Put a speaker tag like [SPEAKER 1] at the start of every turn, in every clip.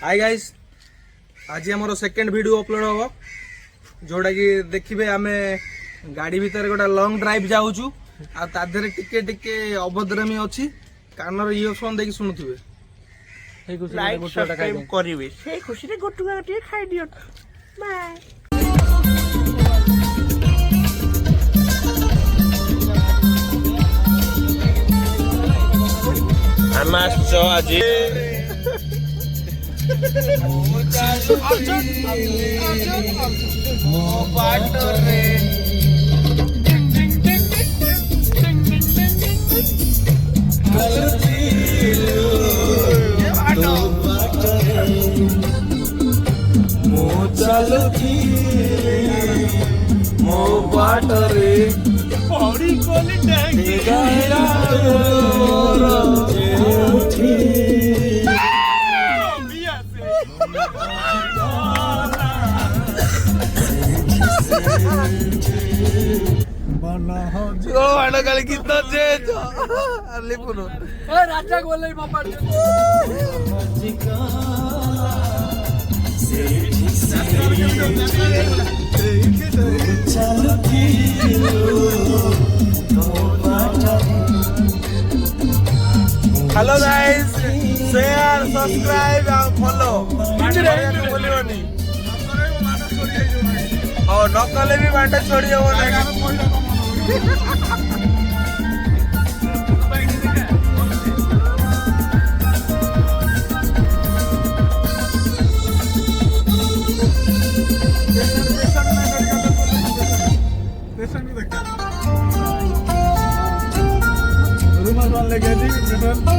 [SPEAKER 1] Hi guys, आज हमर second video upload हो जोड़ा कि देखिबे आमे गाड़ी भीतर गोटा लॉन्ग ड्राइव जाउछु आ ता देरे टिके टिके अभद्रमी अछि कानर इयरफोन देखि सुनुथिबे हे कुछ
[SPEAKER 2] लाइक सब्सक्राइब करिवे से खुशी रे गोटुगा गोटे खाइ दियो बाय। आमास आज
[SPEAKER 1] मो बाटरे
[SPEAKER 2] पौड़ी कोली
[SPEAKER 1] राजा बोले hello guys, share subscribe and follow बोलियोनी और नकले भी बाटे छोड़ी हो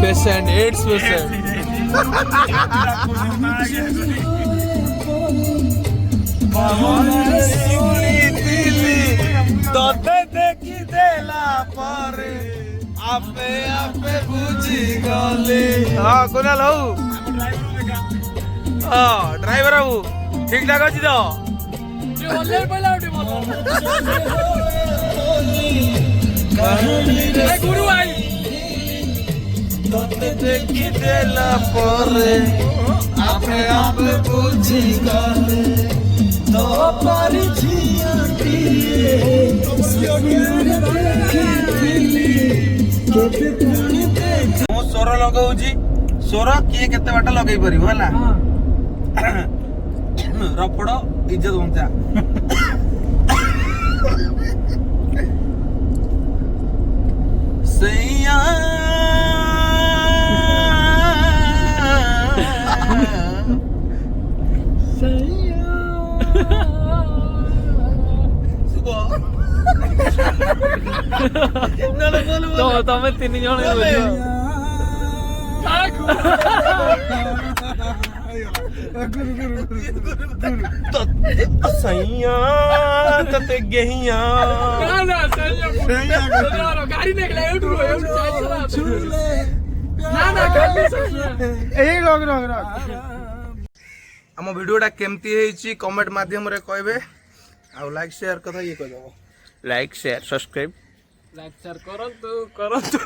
[SPEAKER 1] पेशेंट 8% तोते देखी देला पर आपे आपे बुझी गले। हां कोना लऊ ड्राइवर बाबू ठीक ठाक अछि तो ओले पहिला उठी ए गुरु आई तोते देखी देला पर आपे आपे बुझी गले तो परिचियती मो स्वर लगाउजी स्वर किए केते बाटा लगै परिबो हला रपड़ इज्जत बंचा सैया
[SPEAKER 3] तो तमे तीन जण
[SPEAKER 2] सैया तते गेहिया
[SPEAKER 3] गाड़ी निकला
[SPEAKER 1] आम वीडियोटा केमती है कमेंट माध्यम रे कहबे आ लाइक शेयर कथा ये कह दबो
[SPEAKER 2] लाइक शेयर सब्सक्राइब
[SPEAKER 3] करंतु